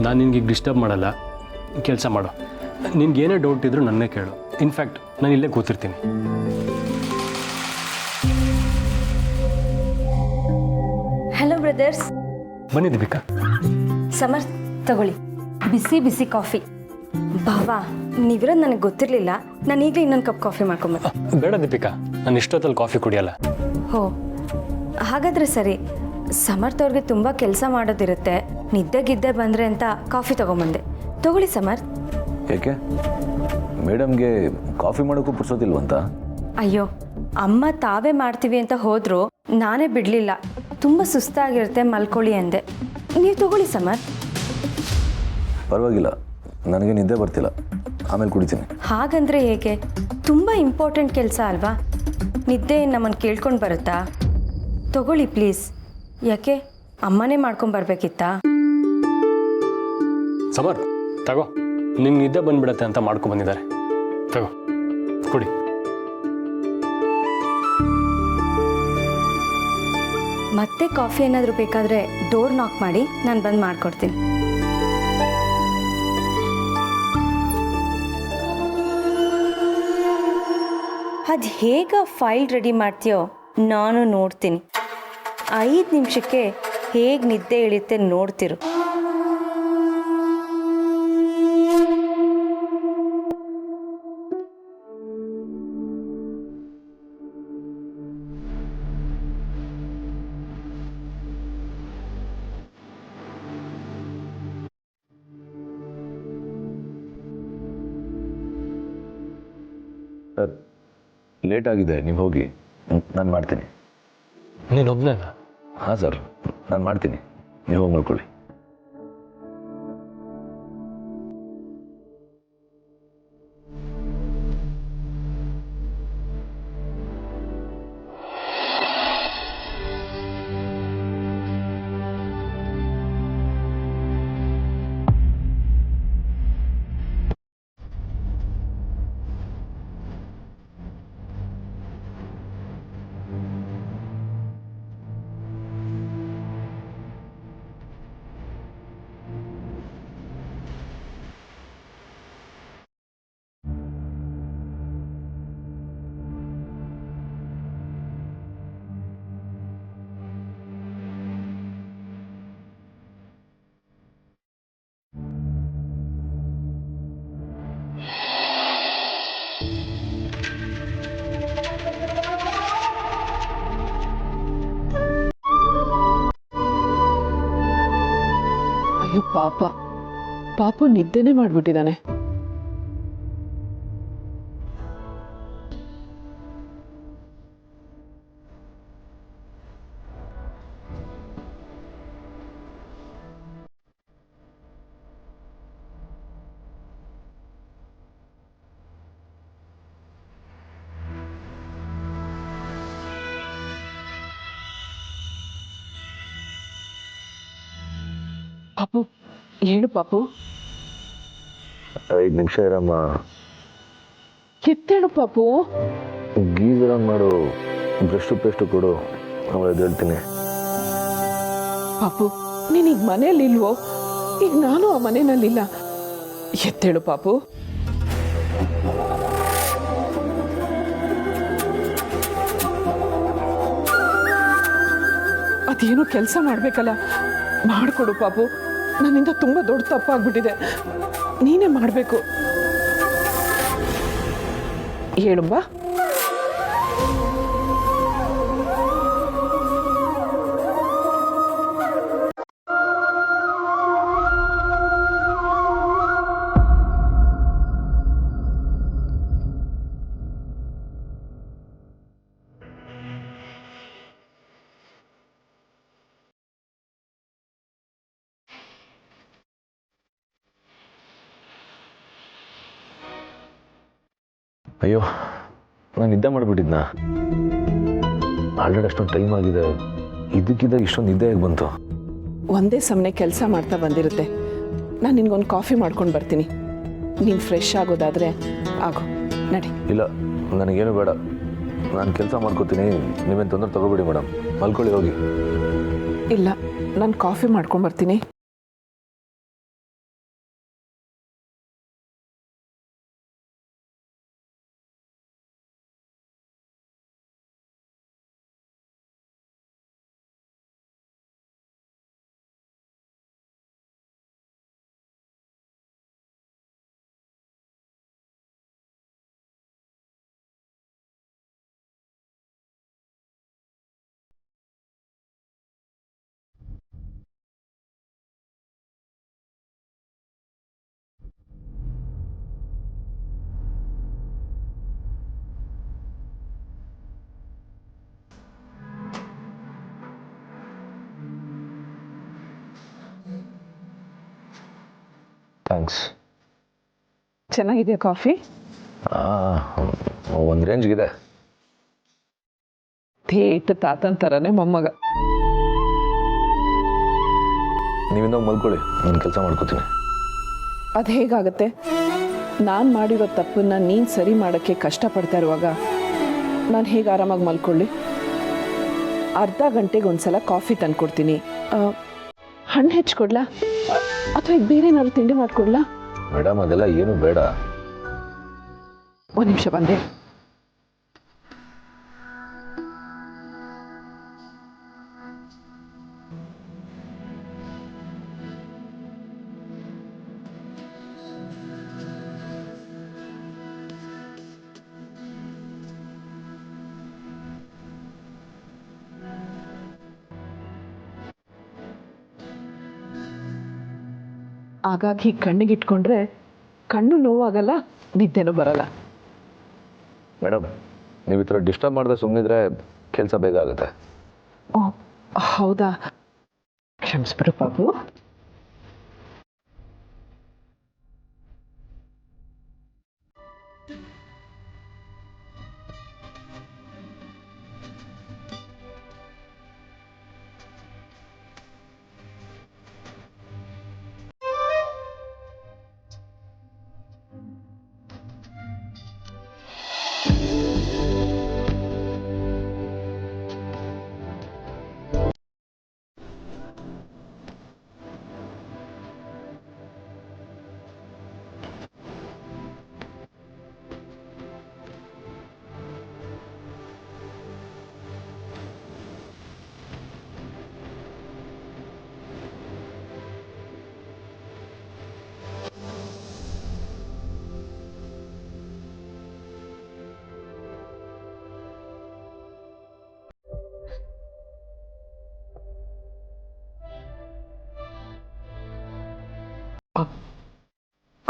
ನಾನು ನಿನಗೆ ಡಿಸ್ಟರ್ಬ್ ಮಾಡಲ್ಲ, ಕೆಲಸ ಮಾಡು. ನಿನ್ಗೇನೇ ಡೌಟ್ ಇದ್ದರೂ ನನ್ನೇ ಕೇಳು. ಇನ್ಫ್ಯಾಕ್ಟ್ ನಾನು ಇಲ್ಲೇ ಕೂತಿರ್ತೀನಿ. Hello brothers. ಬನ್ನಿ ದೀಪಿಕಾ. ಸಮರ್, ತಗೊಳ್ಳಿ ಬಿಸಿ ಬಿಸಿ ಕಾಫಿ. ಬಾವಾ, ನೀವಿರೋದು ನನಗೆ ಗೊತ್ತಿರಲಿಲ್ಲ. ನಾನು ಈಗಲೇ ಇನ್ನೊಂದು ಕಪ್ ಕಾಫಿ ಮಾಡ್ಕೊಂಬರ್ತೀನಿ. ಬೇಡ ದೀಪಿಕಾ, ನಾನು ಇಷ್ಟೊತ್ತಲ್ಲಿ ಕಾಫಿ ಕುಡಿಯಲ್ಲ. ಹೋ, ಹಾಗಾದರೆ ಸರಿ. ಸಮರ್ಥವ್ರಿಗೆ ತುಂಬ ಕೆಲಸ ಮಾಡೋದಿರುತ್ತೆ, ನಿದ್ದೆ ಬಂದರೆ ಅಂತ ಕಾಫಿ ತೊಗೊಂಬಂದೆ. ತಗೊಳ್ಳಿ ಸಮರ್ಥ್. ಯಾಕೆ ಮೇಡಮ್ಗೆ ಕಾಫಿ ಮಾಡೋಕ್ಕೂ ಪುರ್ಸೋದಿಲ್ವಂತ? ಅಯ್ಯೋ, ಅಮ್ಮ ತಾವೇ ಮಾಡ್ತೀವಿ ಅಂತ ಹೋದ್ರು, ನಾನೇ ಬಿಡಲಿಲ್ಲ. ತುಂಬ ಸುಸ್ತಾಗಿರುತ್ತೆ, ಮಲ್ಕೊಳ್ಳಿ ಅಂದೆ. ನೀವು ತಗೊಳ್ಳಿ ಸಮರ್ಥ್. ಪರವಾಗಿಲ್ಲ, ನನಗೆ ನಿದ್ದೆ ಬರ್ತಿಲ್ಲ, ಆಮೇಲೆ ಕುಡಿತೀನಿ. ಹಾಗಂದ್ರೆ ಹೇಗೆ? ತುಂಬ ಇಂಪಾರ್ಟೆಂಟ್ ಕೆಲಸ ಅಲ್ವಾ? ನಿದ್ದೆ ನಮ್ಮನ್ನು ಕೇಳ್ಕೊಂಡು ಬರುತ್ತಾ? ತಗೊಳ್ಳಿ ಪ್ಲೀಸ್. ಯಾಕೆ, ಅಮ್ಮನೇ ಮಾಡ್ಕೊಂಬರ್ಬೇಕಿತ್ತಾ? ಸಮರ್, ತಗೋ, ನಿಮ್ಗೆ ನಿದ್ದೆ ಬಂದ್ಬಿಡತ್ತೆ ಅಂತ ಮಾಡ್ಕೊಂಡ್ಬಂದಿದ್ದಾರೆ. ತಗೋ, ಕುಡಿ. ಮತ್ತೆ ಕಾಫಿ ಏನಾದರೂ ಬೇಕಾದರೆ ಡೋರ್ ನಾಕ್ ಮಾಡಿ, ನಾನು ಬಂದು ಮಾಡಿಕೊಡ್ತೀನಿ. ಅದು ಹೇಗೆ ಫೈಲ್ ರೆಡಿ ಮಾಡ್ತೀಯೋ ನಾನು ನೋಡ್ತೀನಿ. 5 ನಿಮಿಷಕ್ಕೆ ಹೇಗೆ ನಿದ್ದೆ ಇಳಿಯುತ್ತೆ ನೋಡ್ತಿರು. ಸರ್, ಲೇಟ್ ಆಗಿದೆ, ನೀವು ಹೋಗಿ, ನಾನು ಮಾಡ್ತೀನಿ. ನೀನೊಬ್ಬನೇ? ಹಾಂ ಸರ್, ನಾನು ಮಾಡ್ತೀನಿ, ನೀವು ಹೋಗಿ ಮಾಡ್ಕೊಳ್ಳಿ. ಅಯ್ಯೋ ಪಾಪ, ಪಾಪು ನಿದ್ದೆನೇ ಮಾಡ್ಬಿಟ್ಟಿದ್ದಾನೆ. ಪಾಪು, ಹೇಳು ಪಾಪು. 5 ನಿಮಿಷ ಇರಮ್ಮ. ಎತ್ತೇಳು ಪಾಪು. ಗೀಜರ್ ಆನ್ ಮಾಡು, ಬ್ರಷ್ಟು ಪೇಸ್ಟು ಕೊಡು, ಆಮೇಲೆ ಹೇಳ್ತೀನಿ. ಪಾಪು, ನೀನೀಗ ಮನೆಯಲ್ಲಿ ಇಲ್ವೋ? ಈಗ ನಾನು ಆ ಮನೆಯಲ್ಲಿಲ್ಲ. ಎತ್ತೇಳು ಪಾಪು. ಅದೇನೋ ಕೆಲಸ ಮಾಡಬೇಕಲ್ಲ, ಮಾಡಿಕೊಡು ಪಾಪು. ನನ್ನಿಂದ ತುಂಬ ದೊಡ್ಡ ತಪ್ಪಾಗ್ಬಿಟ್ಟಿದೆ, ನೀನೇ ಮಾಡಬೇಕು. ಹೇಳುಂಬ. ಅಯ್ಯೋ, ನಾನು ನಿದ್ದೆ ಮಾಡಿಬಿಟ್ಟಿದ್ನಾ? ಆಲ್ರೆಡಿ ಅಷ್ಟೊಂದು ಟೈಮ್ ಆಗಿದೆ, ಇದಕ್ಕಿದ್ದಾಗ ಇಷ್ಟೊಂದು ನಿದ್ದೆ ಹೇಗೆ ಬಂತು? ಒಂದೇ ಸಮನೆ ಕೆಲಸ ಮಾಡ್ತಾ ಬಂದಿರುತ್ತೆ. ನಾನು ನಿನ್ಗೊಂದು ಕಾಫಿ ಮಾಡ್ಕೊಂಡು ಬರ್ತೀನಿ. ನೀನು ಫ್ರೆಶ್ ಆಗೋದಾದರೆ ಆಗೋ, ನಡಿ. ಇಲ್ಲ, ನನಗೇನು ಬೇಡ, ನಾನು ಕೆಲಸ ಮಾಡ್ಕೋತೀನಿ, ನೀವೇನು ತೊಂದರೆ ತಗೋಬೇಡಿ ಮೇಡಮ್, ಮಲ್ಕೊಳ್ಳಿ ಹೋಗಿ. ಇಲ್ಲ, ನಾನು ಕಾಫಿ ಮಾಡ್ಕೊಂಡು ಬರ್ತೀನಿ. ಥ್ಯಾಂಕ್ಸ್. ಚೆನ್ನಾಗಿದೆಯಾ ಕಾಫಿ? ಒಂದು ರೇಂಜ್ಗಿದೆ. ಥೇಟ್ ತಾತನ ಥರನೇ ಮೊಮ್ಮಗ. ನೀವಿಂದ ಮಲ್ಕೊಳ್ಳಿ, ನಾನು ಕೆಲಸ ಮಾಡ್ಕೋತೀನಿ. ಅದು ಹೇಗಾಗುತ್ತೆ? ನಾನು ಮಾಡಿರೋ ತಪ್ಪನ್ನು ನೀನು ಸರಿ ಮಾಡೋಕ್ಕೆ ಕಷ್ಟಪಡ್ತಾ ಇರುವಾಗ ನಾನು ಹೇಗೆ ಆರಾಮಾಗಿ ಮಲ್ಕೊಳ್ಳಿ? ಅರ್ಧ ಗಂಟೆಗೆ ಒಂದ್ಸಲ ಕಾಫಿ ತಂದ್ಕೊಡ್ತೀನಿ. ಹಣ್ಣು ಹೆಚ್ಚಿಕೊಡ್ಲಾ ಅಥವಾ ಈಗ ಬೇರೆ ಏನಾದ್ರು ತಿಂಡಿ ಮಾಡಿಕೊಡ್ಲಾ? ಮೇಡಮ್ ಅದೆಲ್ಲ ಏನು ಬೇಡ. ಒಂದು ನಿಮಿಷ ಬಂದೆ. ಹಾಗಾಗಿ ಕಣ್ಣಿಗಿಟ್ಕೊಂಡ್ರೆ ಕಣ್ಣು ನೋವಾಗಲ್ಲ, ನಿದ್ದೆನೂ ಬರಲ್ಲ. ಮೇಡಮ್ ನೀವು ಈ ಥರ ಡಿಸ್ಟರ್ಬ್ ಮಾಡಿದ್ರೆ ಸುಮ್ಮನಿದ್ರೆ ಕೆಲಸ ಬೇಗ ಆಗುತ್ತೆ. ಓ ಹೌದಾ, ಕ್ಷಮಿಸ್ಬಿಡು ಬಾಬು.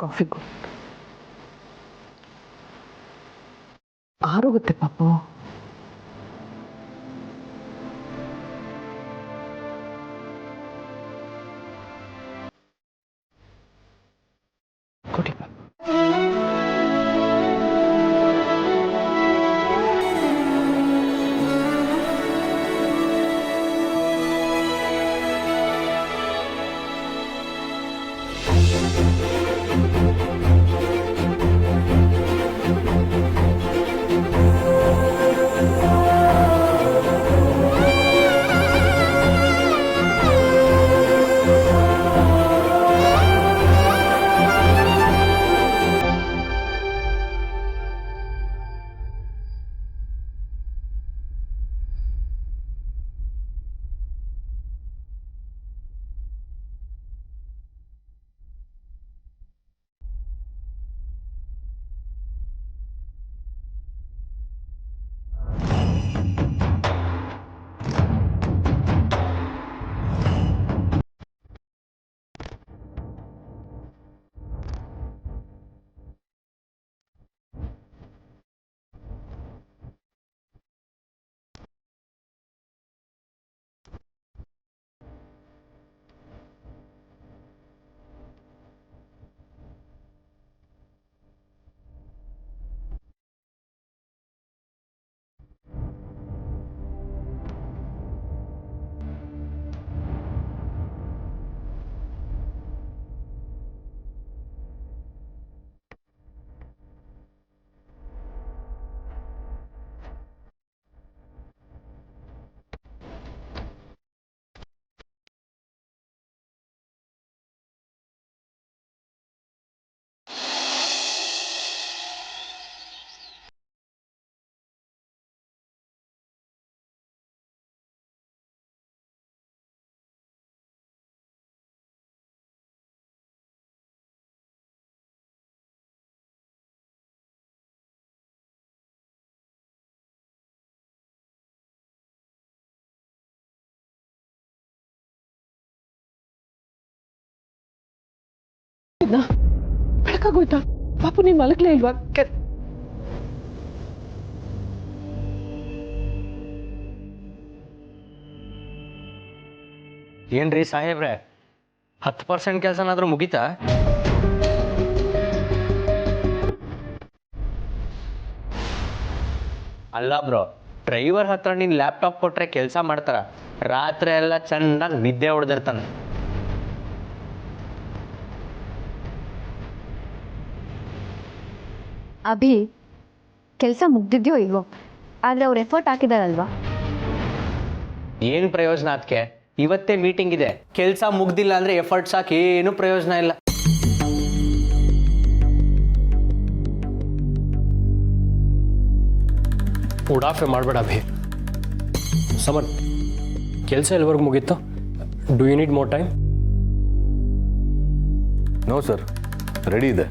ಕಾಫಿ ಆರೋಗುತ್ತೆ ಪಾಪು. ಕೊಡಿ ಪಾಪು. ಬೆಳಕಾಗೋಯ್ತಾ ಪಾಪು? ನೀನ್ ಮಲಗ್ಲೇ ಇಲ್ವಾ? ಏನ್ರಿ ಸಾಹೇಬ್ರೆ, 10% ಕೆಲಸನಾದ್ರೂ ಮುಗೀತಾ? ಅಲ್ಲ ಬ್ರೋ, ಡ್ರೈವರ್ ಹತ್ರ ನೀನು ಲ್ಯಾಪ್ಟಾಪ್ ಕೊಟ್ಟರೆ ಕೆಲಸ ಮಾಡ್ತಾರ, ರಾತ್ರಿ ಎಲ್ಲ ಚೆನ್ನಾಗಿ ನಿದ್ದೆ ಹೊಡೆದಿರ್ತಾನೆ. ಅಭಿ, ಕೆಲಸ ಮುಗ್ದಿದ್ಯೋ ಇಲ್ವೋ, ಆದರೆ ಅವ್ರು ಎಫರ್ಟ್ ಹಾಕಿದಾರಲ್ವಾ? ಏನು ಪ್ರಯೋಜನ ಅದಕ್ಕೆ? ಇವತ್ತೇ ಮೀಟಿಂಗ್ ಇದೆ, ಕೆಲಸ ಮುಗ್ದಿಲ್ಲ ಅಂದರೆ ಎಫರ್ಟ್ಸ್ ಹಾಕಿ ಏನು ಪ್ರಯೋಜನ ಇಲ್ಲ. ಉಡಾಫೆ ಮಾಡಬೇಡ ಅಭಿ. ಸಮರ್ಥ್, ಕೆಲಸ ಎಲ್ಲಿವರೆಗೂ ಮುಗೀತು? Do you need more time? No sir, ready ಇದೆ.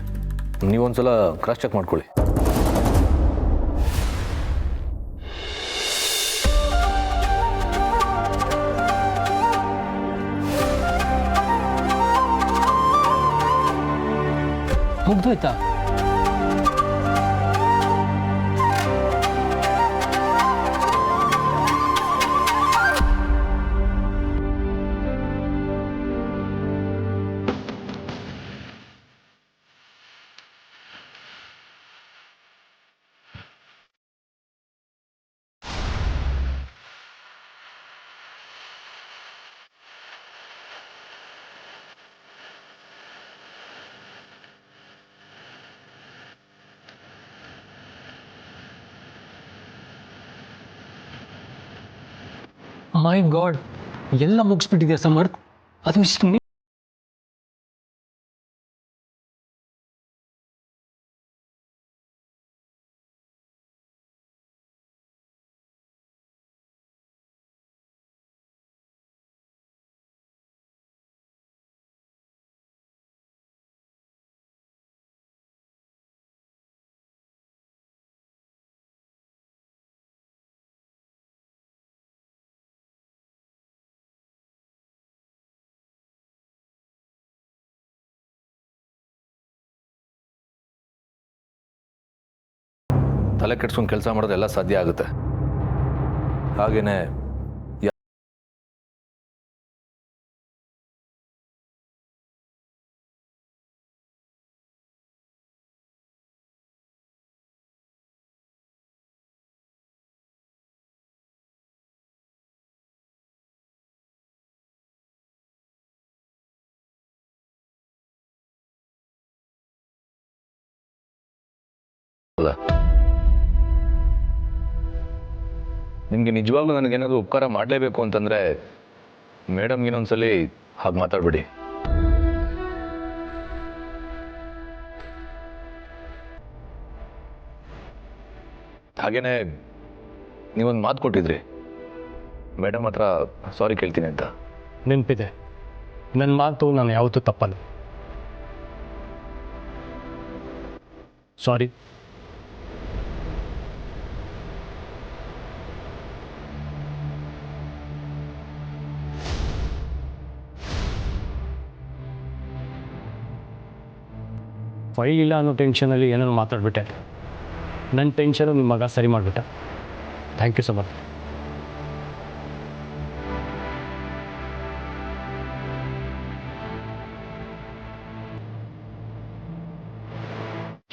ನೀವೊಂದ್ಸಲ ಕ್ರಾಸ್ ಚೆಕ್ ಮಾಡ್ಕೊಳ್ಳಿ. ಮುಗ್ದೋಯ್ತಾ? ಮೈ ಗಾಡ್, ಎಲ್ಲ ಮುಗಿಸ್ಬಿಟ್ಟಿದ್ಯಾ ಸಮರ್ಥ್? ಅದು ಇಷ್ಟು ತಲೆ ಕೆಡ್ಸ್ಕೊಂಡು ಕೆಲಸ ಮಾಡೋದೆಲ್ಲ ಸಾಧ್ಯ ಆಗುತ್ತೆ. ಹಾಗೇನೆ ನಿಮಗೆ ನಿಜವಾಗ್ಲೂ ನನಗೇನಾದರೂ ಉಪಕಾರ ಮಾಡಲೇಬೇಕು ಅಂತಂದರೆ ಮೇಡಮ್ಗೆ ಇನ್ನೊಂದ್ಸಲಿ ಹಾಗೆ ಮಾತಾಡ್ಬಿಡಿ. ಹಾಗೇನೆ ನೀವೊಂದು ಮಾತು ಕೊಟ್ಟಿದ್ರಿ, ಮೇಡಮ್ ಹತ್ರ ಸಾರಿ ಕೇಳ್ತೀನಿ ಅಂತ. ನೆನಪಿದೆ. ನನ್ನ ಮಾತು ನಾನು ಯಾವತ್ತೂ ತಪ್ಪಲ್ಲ. ಸಾರಿ. ಫೈಲ್ ಇಲ್ಲ ಅನ್ನೋ ಟೆನ್ಷನಲ್ಲಿ ಏನೇನು ಮಾತಾಡ್ಬಿಟ್ಟೆ. ನನ್ನ ಟೆನ್ಷನು ನಿಮ್ಮ ಮಗ ಸರಿ ಮಾಡಿಬಿಟ್ಟ. Thank you so much.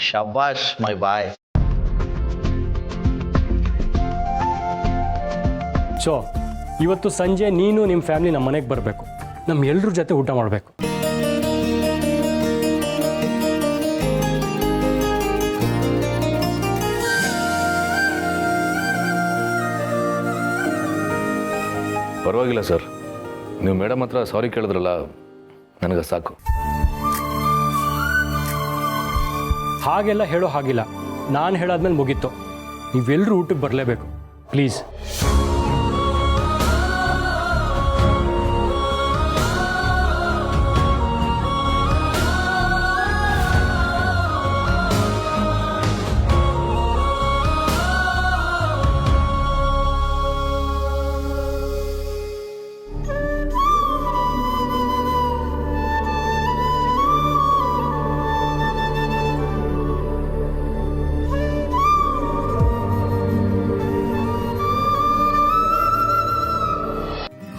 ಶಬಾಷ್ ಮೈ ಬಾಯ್. ಸೊ ಇವತ್ತು ಸಂಜೆ ನೀನು ನಿಮ್ಮ ಫ್ಯಾಮಿಲಿ ನಮ್ಮ ಮನೆಗೆ ಬರಬೇಕು. ನಮ್ಮ ಎಲ್ಲರ ಜೊತೆ ಊಟ ಮಾಡಬೇಕು. ಪರವಾಗಿಲ್ಲ ಸರ್, ನೀವು ಮೇಡಮ್ ಹತ್ರ ಸಾರಿ ಕೇಳಿದ್ರಲ್ಲ, ನನಗೆ ಸಾಕು. ಹಾಗೆಲ್ಲ ಹೇಳೋ ಹಾಗಿಲ್ಲ. ನಾನು ಹೇಳಾದ್ಮೇಲೆ ಮುಗೀತು. ನೀವೆಲ್ಲರೂ ಊಟಕ್ಕೆ ಬರಲೇಬೇಕು ಪ್ಲೀಸ್.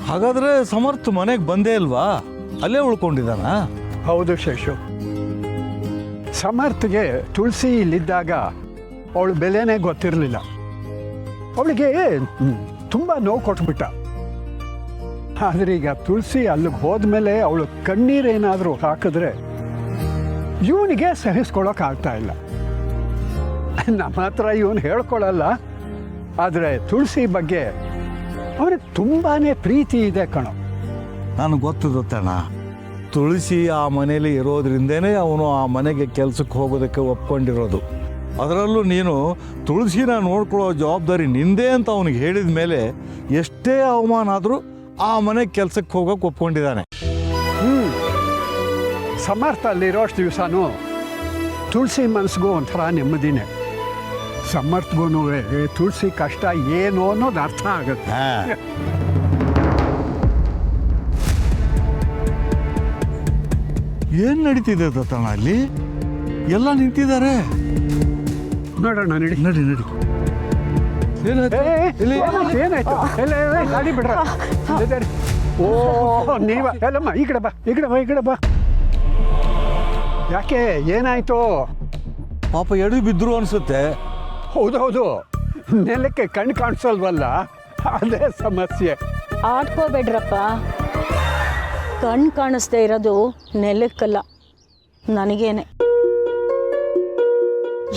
ಹಾಗಾದ್ರೆ ಸಮರ್ಥ್ ಮನೆಗೆ ಬಂದೇ ಇಲ್ವಾ? ಅಲ್ಲೇ ಉಳ್ಕೊಂಡಿದ್ದಾನ? ಹೌದು ಶೇಷು. ಸಮರ್ಥ್ಗೆ ತುಳಸಿ ಇಲ್ಲಿದ್ದಾಗ ಅವಳ ಬೆಲೆನೇ ಗೊತ್ತಿರಲಿಲ್ಲ. ಅವಳಿಗೆ ತುಂಬ ನೋವು ಕೊಟ್ಬಿಟ್ಟ. ಆದರೆ ಈಗ ತುಳಸಿ ಅಲ್ಲಿಗೆ ಹೋದ್ಮೇಲೆ ಅವಳು ಕಣ್ಣೀರೇನಾದರೂ ಹಾಕಿದ್ರೆ ಇವನಿಗೆ ಸಹಿಸ್ಕೊಳ್ಳೋಕ್ಕಾಗ್ತಾ ಇಲ್ಲ. ನಮ್ಮ ಹತ್ರ ಇವನು ಹೇಳ್ಕೊಳ್ಳಲ್ಲ, ಆದರೆ ತುಳಸಿ ಬಗ್ಗೆ ಅವನಿಗೆ ತುಂಬಾ ಪ್ರೀತಿ ಇದೆ ಕಣೋ. ನನಗೆ ಗೊತ್ತಣ್ಣ, ತುಳಸಿ ಆ ಮನೇಲಿ ಇರೋದ್ರಿಂದನೇ ಅವನು ಆ ಮನೆಗೆ ಕೆಲಸಕ್ಕೆ ಹೋಗೋದಕ್ಕೆ ಒಪ್ಕೊಂಡಿರೋದು. ಅದರಲ್ಲೂ ನೀನು ತುಳಸಿನ ನೋಡ್ಕೊಳ್ಳೋ ಜವಾಬ್ದಾರಿ ನಿಂದೇ ಅಂತ ಅವನಿಗೆ ಹೇಳಿದ ಮೇಲೆ ಎಷ್ಟೇ ಅವಮಾನ ಆದರೂ ಆ ಮನೆಗೆ ಕೆಲಸಕ್ಕೆ ಹೋಗೋಕೆ ಒಪ್ಕೊಂಡಿದ್ದಾನೆ. ಸಮರ್ಥ ಅಲ್ಲಿರೋಷ್ಟು ದಿವಸನೂ ತುಳಸಿ ಮನಸ್ಸಿಗೂ ಒಂಥರ ನೆಮ್ಮದಿನೇ. ಸಮರ್ಥಗೂ ತುಳಸಿ ಕಷ್ಟ ಏನು ಅನ್ನೋದು ಅರ್ಥ ಆಗುತ್ತೆ. ಏನು ನಡೀತಿದೆ ದತ್ತಣ್ಣ? ಅಲ್ಲಿ ಎಲ್ಲ ನಿಂತಿದ್ದಾರೆ. ನೋಡೋಣ, ನಡಿ ನಡಿ ನಡಿ. ಏನಾಯ್ತು? ಗಾಡಿ ಬಿಡ್ರ. ಓ ನೀವ ಎಲ್ಲಮ್ಮ ಈ ಕಡೆ ಬಾ, ಈ ಕಡೆ ಬಾ, ಈ ಕಡೆ ಬಾ. ಯಾಕೆ ಏನಾಯ್ತು? ಪಾಪ ಎಡು ಬಿದ್ರು ಅನ್ಸುತ್ತೆ. ಹೌದೌದು, ನೆಲಕ್ಕೆ ಕಣ್ಣು ಕಾಣಿಸಲ್ವಲ್ಲ, ಅದೇ ಸಮಸ್ಯೆ. ಆಡ್ಕೋಬೇಡ್ರಪ್ಪ, ಕಣ್ಣು ಕಾಣಿಸ್ದೇ ಇರೋದು ನೆಲಕ್ಕಲ್ಲ, ನನಗೇನೆ.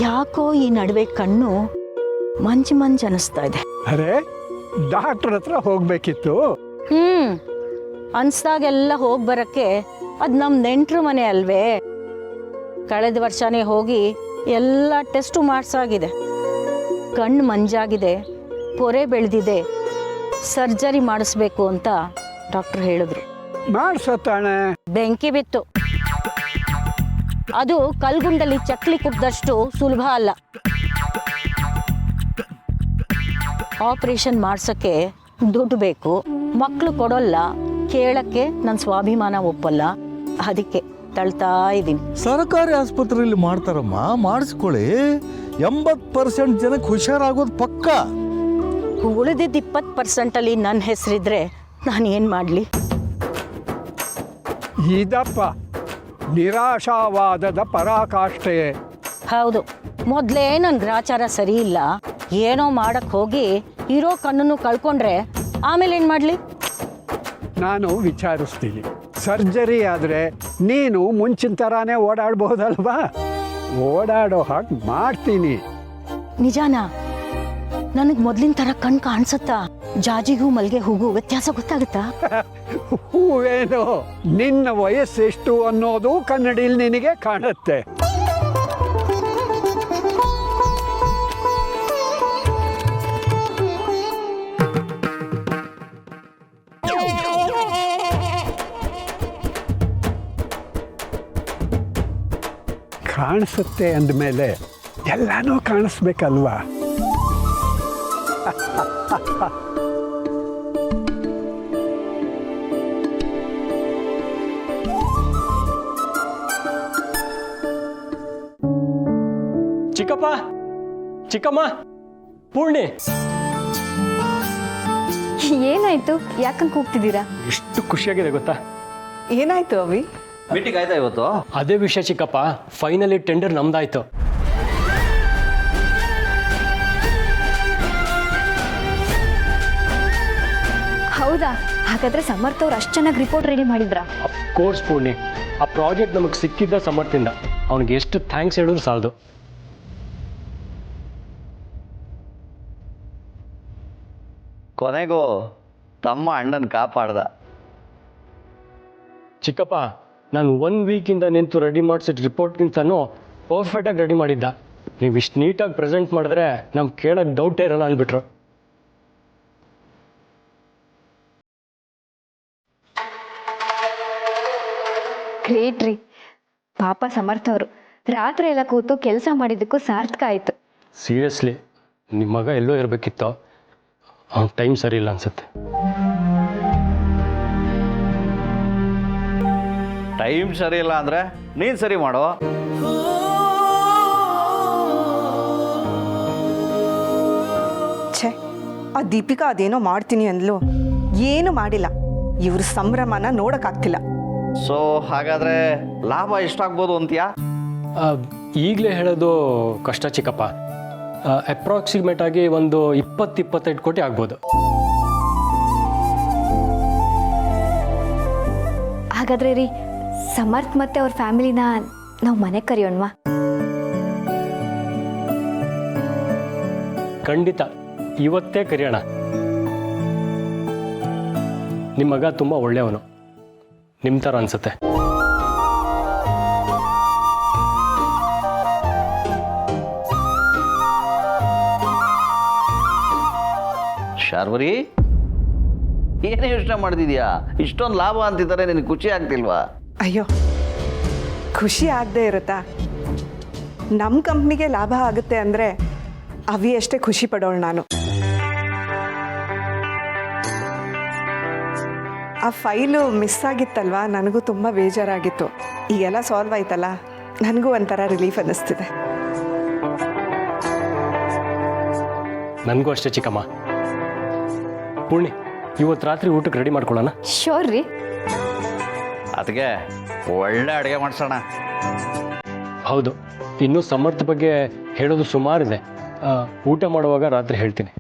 ಯಾಕೋ ಈ ನಡುವೆ ಕಣ್ಣು ಮಂಜು ಅನಿಸ್ತಾ ಇದೆ. ಅರೆ, ಡಾಕ್ಟರ್ ಹತ್ರ ಹೋಗ್ಬೇಕಿತ್ತು. ಅನ್ಸ್ದಾಗೆಲ್ಲ ಹೋಗಿ ಬರಕ್ಕೆ ಅದು ನಮ್ಮ ನೆಂಟ್ರು ಮನೆ ಅಲ್ವೇ. ಕಳೆದ ವರ್ಷನೇ ಹೋಗಿ ಎಲ್ಲ ಟೆಸ್ಟು ಮಾಡಿಸಾಗಿದೆ. ಕಣ್ಣು ಮಂಜಾಗಿದೆ, ಪೊರೆ ಬೆಳೆದಿದೆ, ಸರ್ಜರಿ ಮಾಡಿಸ್ಬೇಕು ಅಂತ ಡಾಕ್ಟರ್ ಹೇಳಿದ್ರು. ಮಾಡಿಸತ್ತಾಳೆ. ಬೆಂಕಿ ಬಿತ್ತು. ಅದು ಕಲ್ಗುಂಡಲ್ಲಿ ಚಕ್ಲಿ ಕುಟ್ಟಿದಷ್ಟು ಸುಲಭ ಅಲ್ಲ. ಆಪರೇಷನ್ ಮಾಡ್ಸಕ್ಕೆ ದುಡ್ಡು ಬೇಕು, ಮಕ್ಕಳು ಕೊಡೋಲ್ಲ, ಕೇಳಕ್ಕೆ ನನ್ನ ಸ್ವಾಭಿಮಾನ ಒಪ್ಪಲ್ಲ. ಅದಕ್ಕೆ ತಳ್ತಾ ಇದ್ದೀನಿ. ಸರ್ಕಾರಿ ಆಸ್ಪತ್ರೆಯಲ್ಲಿ ಮಾಡ್ತಾರಮ್ಮ, ಮಾಡಿಸ್ಕೊಳ್ಳಿ. 80% ಜನಕ್ಕೆ ಹುಷಾರಾಗೋದು ಪಕ್ಕ. ಉಳಿದಿದ್ದ 20% ನನ್ನ ಹೆಸರಿದ್ರೆ ನಾನು ಏನು ಮಾಡಲಿ? ಇದಪ್ಪ ನಿರಾಶಾವಾದದ ಪರಾಕಾಷ್ಠೆ. ಹೌದು, ಮೊದಲೇ ನನ್ನ ಗ್ರಾಚಾರ ಸರಿ ಇಲ್ಲ. ಏನೋ ಮಾಡಕ್ಕೆ ಹೋಗಿ ಇರೋ ಕಣ್ಣನ್ನು ಕಳ್ಕೊಂಡ್ರೆ ಆಮೇಲೆ ಏನು ಮಾಡಲಿ? ನಾನು ವಿಚಾರಿಸ್ತೀನಿ. ಸರ್ಜರಿ ಆದರೆ ನೀನು ಮುಂಚಿನ ಥರಾನೇ ಓಡಾಡ್ಬೋದಲ್ವಾ? ಓಡಾಡೋ ಹಾಗೆ ಮಾಡ್ತೀನಿ. ನಿಜಾನಾ? ನನಗೆ ಮೊದಲಿನ ಥರ ಕಣ್ಣು ಕಾಣಿಸುತ್ತಾ? ಜಾಜಿಗೂ ಮಲ್ಗೆ ಹೂಗೂ ವ್ಯತ್ಯಾಸ ಗೊತ್ತಾಗುತ್ತಾ? ಹೂವೇನೋ, ನಿನ್ನ ವಯಸ್ಸೆಷ್ಟು ಅನ್ನೋದು ಕನ್ನಡಿಲಿ ನಿನಗೆ ಕಾಣುತ್ತೆ. ಕಾಣಿಸುತ್ತೆ ಅಂದಮೇಲೆ ಎಲ್ಲನೂ ಕಾಣಿಸ್ಬೇಕಲ್ವಾ? ಚಿಕ್ಕಪ್ಪ, ಚಿಕ್ಕಮ್ಮ, ಪೂರ್ಣಿ, ಏನಾಯ್ತು? ಯಾಕಂತ ಕೂಗ್ತಿದ್ದೀರಾ? ಎಷ್ಟು ಖುಷಿಯಾಗಿದೆ ಗೊತ್ತಾ? ಏನಾಯ್ತು ಅವಿ? ಮೀಟಿಂಗ್ ಆಯ್ತಾ ಇವತ್ತು? ಅದೇ ವಿಷಯ ಚಿಕ್ಕಪ್ಪ, ಫೈನಲಿ ಟೆಂಡರ್ ನಮ್ದಾಯ್ತು. ಹೌದಾ? ಹಾಗಾದ್ರೆ ಸಮರ್ಥ ಅವ್ರು ಅಷ್ಟು ಚೆನ್ನಾಗಿ ರಿಪೋರ್ಟ್ ರೆಡಿ ಮಾಡಿದ್ರಾ? ಕೋರ್ಸ್ ಪೂರ್ಣಿ, ಆ ಪ್ರಾಜೆಕ್ಟ್ ನಮಗೆ ಸಿಕ್ಕಿದ್ದ ಸಮರ್ಥಿಂದ. ಅವನಿಗೆ ಎಷ್ಟು ಥ್ಯಾಂಕ್ಸ್ ಹೇಳಿದ್ರು ಸಾಲದು. ಕೊನೆಗೂ ತಮ್ಮ ಅಣ್ಣನ ಕಾಪಾಡ್ದ. ಚಿಕ್ಕಪ್ಪ, ನಾನು 1 ವೀಕಿಂದ ನಿಂತು ರೆಡಿ ಮಾಡಿಸಿದ ರಿಪೋರ್ಟ್ಗಿಂತನೂ ಪರ್ಫೆಕ್ಟಾಗಿ ರೆಡಿ ಮಾಡಿದ್ದ. ನೀವು ಇಷ್ಟು ನೀಟಾಗಿ ಪ್ರೆಸೆಂಟ್ ಮಾಡಿದ್ರೆ ನಮ್ಗೆ ಕೇಳೋಕ್ಕೆ ಡೌಟೇ ಇರಲ್ಲ ಅಂದ್ಬಿಟ್ರು. ಗ್ರೇಟ್ ರೀ. ಪಾಪ ಸಮರ್ಥ ಅವರು ರಾತ್ರಿ ಎಲ್ಲ ಕೂತು ಕೆಲಸ ಮಾಡಿದ್ದಕ್ಕೂ ಸಾರ್ಥಕ ಆಯಿತು. ಸೀರಿಯಸ್ಲಿ, ನಿಮ್ಮ ಮಗ ಎಲ್ಲೋ ಇರಬೇಕಿತ್ತು, ಅವ್ನ ಟೈಮ್ ಸರಿ ಇಲ್ಲ ಅನ್ಸುತ್ತೆ. ಟೈಮ್ ಸರಿ ಇಲ್ಲ ಅಂದರೆ ನೀನು ಸರಿ ಮಾಡೋ. ಛೇ, ಆ ದೀಪಿಕಾ ಅದೇನೋ ಮಾಡ್ತೀನಿ ಅಂದ್ಲು, ಏನು ಮಾಡಿಲ್ಲ. ಇವ್ರ ಸಂಭ್ರಮನ ನೋಡೋಕ್ಕಾಗ್ತಿಲ್ಲ. ಸೊ ಹಾಗಾದರೆ ಲಾಭ ಎಷ್ಟಾಗ್ಬೋದು ಅಂತೀಯಾ? ಈಗಲೇ ಹೇಳೋದು ಕಷ್ಟ ಚಿಕ್ಕಪ್ಪ. ಅಪ್ರಾಕ್ಸಿಮೇಟ್ ಆಗಿ ಒಂದು 20-25 ಕೋಟಿ ಆಗ್ಬೋದು. ಹಾಗಾದ್ರೆ ರೀ ಸಮರ್ಥ್ ಮತ್ತೆ ಅವ್ರ ಫ್ಯಾಮಿಲಿನ ನಾವು ಮನೆ ಕರೆಯೋಣವಾ? ಖಂಡಿತ ಇವತ್ತೇ ಕರೆಯೋಣ. ನಿಮ್ಮ ಮಗ ತುಂಬ ಒಳ್ಳೆಯವನು, ನಿಮ್ಮ ಥರ ಅನ್ಸುತ್ತೆ. ಶಾರ್ವರಿ, ಏನೇ ಯೋಚನೆ ಮಾಡ್ತಿದ್ಯಾ? ಇಷ್ಟೊಂದು ಲಾಭ ಅಂತಿದ್ದಾರೆ, ನಿನಗೆ ಖುಷಿ ಆಗ್ತಿಲ್ವಾ? ಅಯ್ಯೋ, ಖುಷಿ ಆಗದೆ ಇರುತ್ತಾ? ನಮ್ಮ ಕಂಪ್ನಿಗೆ ಲಾಭ ಆಗುತ್ತೆ ಅಂದರೆ ಅವಿ ಅಷ್ಟೇ ಖುಷಿ ಪಡೋಳು ನಾನು. ಆ ಫೈಲು ಮಿಸ್ ಆಗಿತ್ತಲ್ವಾ, ನನಗೂ ತುಂಬ ಬೇಜಾರಾಗಿತ್ತು. ಈಗೆಲ್ಲ ಸಾಲ್ವ್ ಆಯ್ತಲ್ಲ, ನನಗೂ ಒಂಥರ ರಿಲೀಫ್ ಅನ್ನಿಸ್ತಿದೆ. ನನಗೂ ಅಷ್ಟೇ ಚಿಕ್ಕಮ್ಮ. ಪೂರ್ಣಿ, ಇವತ್ತು ರಾತ್ರಿ ಊಟಕ್ಕೆ ರೆಡಿ ಮಾಡ್ಕೊಳ್ಳೋಣ? ಶೋರ್ ರೀ. ಅದಕ್ಕೆ ಒಳ್ಳೆ ಅಡುಗೆ ಮಾಡಿಸೋಣ. ಹೌದು, ಇನ್ನೂ ಸಮರ್ಥ ಬಗ್ಗೆ ಹೇಳೋದು ಸುಮಾರಿದೆ. ಊಟ ಮಾಡುವಾಗ ರಾತ್ರಿ ಹೇಳ್ತೀನಿ.